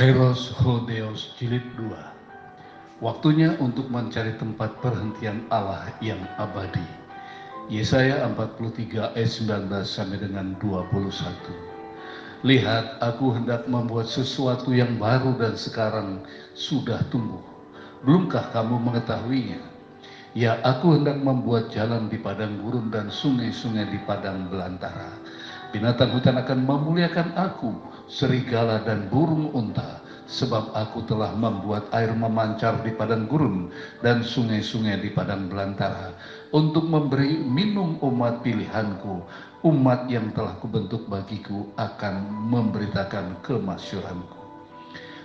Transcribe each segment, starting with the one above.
Kairos Ho Deus Jilid 2. Waktunya untuk mencari tempat perhentian Allah yang abadi. Yesaya 43 ayat 19 sampai dengan 21. Lihat, aku hendak membuat sesuatu yang baru dan sekarang sudah tumbuh. Belumkah kamu mengetahuinya? Ya, aku hendak membuat jalan di padang gurun dan sungai-sungai di padang belantara. Binatang hutan akan memuliakan aku, serigala dan burung unta, sebab aku telah membuat air memancar di padang gurun dan sungai-sungai di padang belantara, untuk memberi minum umat pilihanku, umat yang telah kubentuk bagiku akan memberitakan kemasyhuranku.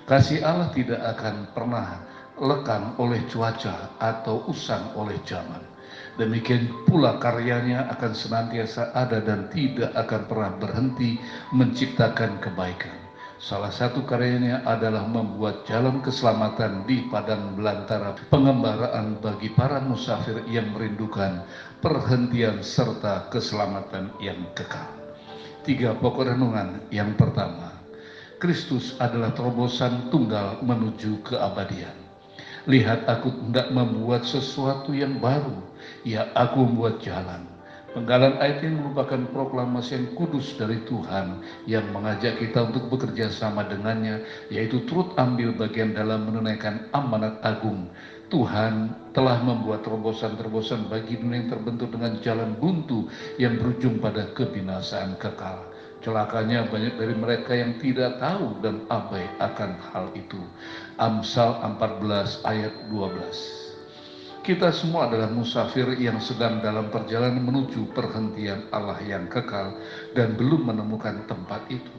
Kasih Allah tidak akan pernah lekang oleh cuaca atau usang oleh zaman. Demikian pula karyanya akan senantiasa ada dan tidak akan pernah berhenti menciptakan kebaikan. Salah satu karyanya adalah membuat jalan keselamatan di padang belantara, pengembaraan bagi para musafir yang merindukan perhentian serta keselamatan yang kekal. 3 pokok renungan. Yang pertama, Kristus adalah terobosan tunggal menuju keabadian. Lihat, aku hendak membuat sesuatu yang baru. Ya, aku membuat jalan. Penggalan ayat ini merupakan proklamasi yang kudus dari Tuhan yang mengajak kita untuk bekerja sama dengannya, yaitu turut ambil bagian dalam menunaikan amanat agung. Tuhan telah membuat terobosan-terobosan bagi dunia yang terbentuk dengan jalan buntu yang berujung pada kebinasaan kekal. Celakanya banyak dari mereka yang tidak tahu dan abai akan hal itu. Amsal 14 ayat 12. Kita semua adalah musafir yang sedang dalam perjalanan menuju perhentian Allah yang kekal dan belum menemukan tempat itu.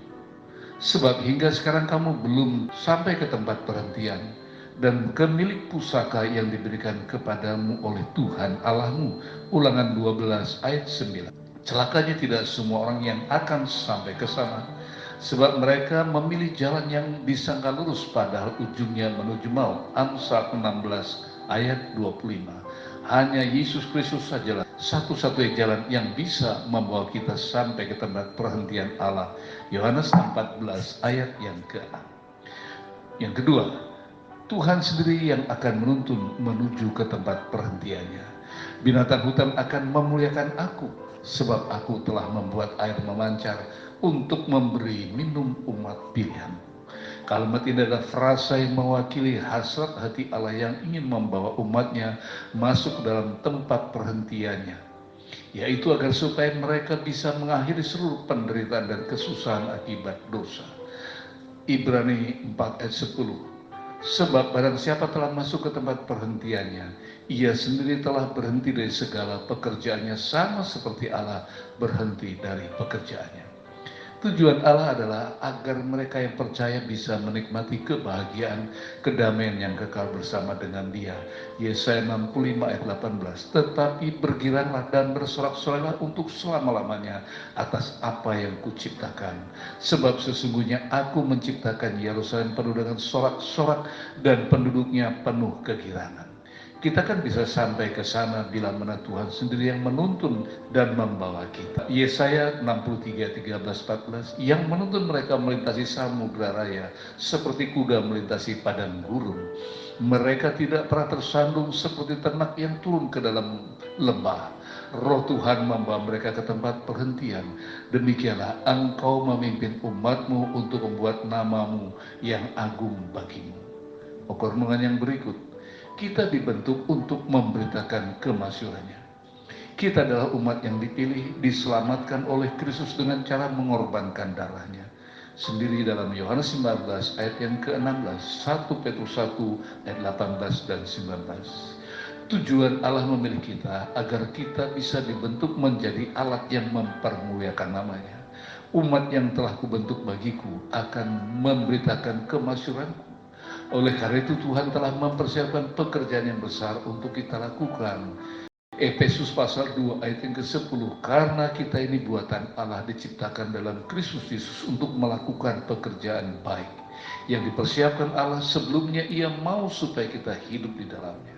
Sebab hingga sekarang kamu belum sampai ke tempat perhentian dan ke milik pusaka yang diberikan kepadamu oleh Tuhan Allahmu. Ulangan 12 ayat 9. Celakanya tidak semua orang yang akan sampai ke sana, sebab mereka memilih jalan yang disangka lurus padahal ujungnya menuju maut. Amsal 16 ayat 25. Hanya Yesus Kristus sajalah satu-satunya jalan yang bisa membawa kita sampai ke tempat perhentian Allah. Yohanes 14 ayat yang ke-6. Yang kedua, Tuhan sendiri yang akan menuntun menuju ke tempat perhentiannya. Binatang hutan akan memuliakan aku, sebab aku telah membuat air memancar untuk memberi minum umat pilihan. Kalimat ini adalah frasa yang mewakili hasrat hati Allah yang ingin membawa umatnya masuk ke dalam tempat perhentiannya, yaitu agar supaya mereka bisa mengakhiri seluruh penderitaan dan kesusahan akibat dosa. Ibrani 4 ayat 10. Sebab barang siapa telah masuk ke tempat perhentiannya, ia sendiri telah berhenti dari segala pekerjaannya, sama seperti Allah berhenti dari pekerjaannya. Tujuan Allah adalah agar mereka yang percaya bisa menikmati kebahagiaan, kedamaian yang kekal bersama dengan Dia. Yesaya 65 ayat 18. Tetapi bergiranglah dan bersorak-soraklah untuk selama-lamanya atas apa yang kuciptakan. Sebab sesungguhnya aku menciptakan Yerusalem penuh dengan sorak-sorak dan penduduknya penuh kegirangan. Kita kan bisa sampai ke sana bila mana Tuhan sendiri yang menuntun dan membawa kita. Yesaya 63, 13, 14, yang menuntun mereka melintasi samudra raya seperti kuda melintasi padang gurun. Mereka tidak pernah tersandung seperti ternak yang turun ke dalam lembah. Roh Tuhan membawa mereka ke tempat perhentian. Demikianlah engkau memimpin umatmu untuk membuat namamu yang agung bagimu. Pokok renungan yang berikut. Kita dibentuk untuk memberitakan kemasyhurannya. Kita adalah umat yang dipilih, diselamatkan oleh Kristus dengan cara mengorbankan darahnya. Sendiri dalam Yohanes 19 ayat yang ke-16, 1 Petrus 1 ayat 18 dan 19. Tujuan Allah memilih kita agar kita bisa dibentuk menjadi alat yang mempermuliakan namanya. Umat yang telah kubentuk bagiku akan memberitakan kemasyhuranku. Oleh karena itu Tuhan telah mempersiapkan pekerjaan yang besar untuk kita lakukan. Efesus pasal 2 ayat yang ke-10. Karena kita ini buatan Allah, diciptakan dalam Kristus Yesus untuk melakukan pekerjaan baik yang dipersiapkan Allah sebelumnya Ia mau supaya kita hidup di dalamnya.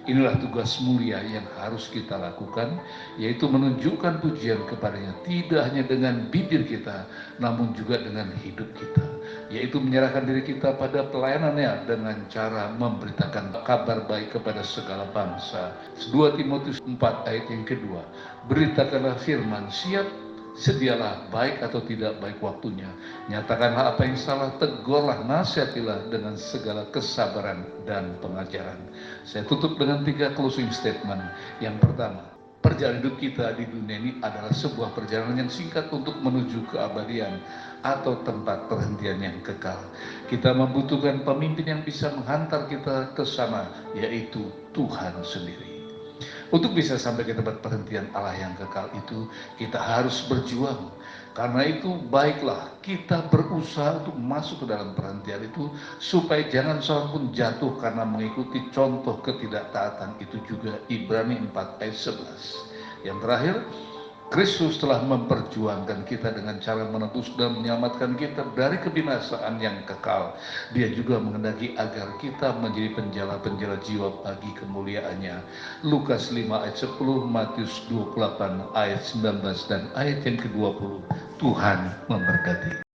Inilah tugas mulia yang harus kita lakukan, yaitu menunjukkan pujian kepadanya tidak hanya dengan bibir kita, namun juga dengan hidup kita, yaitu menyerahkan diri kita pada pelayanannya dengan cara memberitakan kabar baik kepada segala bangsa. 2 Timotius 4 ayat yang kedua, beritakanlah firman, siap sedialah baik atau tidak baik waktunya, nyatakanlah apa yang salah, tegurlah, nasihatilah dengan segala kesabaran dan pengajaran. Saya tutup dengan 3 closing statement. Yang pertama, perjalanan hidup kita di dunia ini adalah sebuah perjalanan yang singkat untuk menuju keabadian atau tempat perhentian yang kekal. Kita membutuhkan pemimpin yang bisa menghantar kita ke sana, yaitu Tuhan sendiri. Untuk bisa sampai ke tempat perhentian Allah yang kekal itu, kita harus berjuang. Karena itu baiklah kita berusaha untuk masuk ke dalam perhentian itu, supaya jangan seorang pun jatuh karena mengikuti contoh ketidaktaatan itu juga. Ibrani 4 ayat 11. Yang terakhir, Kristus telah memperjuangkan kita dengan cara menebus dan menyelamatkan kita dari kebinasaan yang kekal. Dia juga menghendaki agar kita menjadi penjala-penjala jiwa bagi kemuliaannya. Lukas 5 ayat 10, Matius 28 ayat 19 dan ayat yang ke-20. Tuhan memberkati.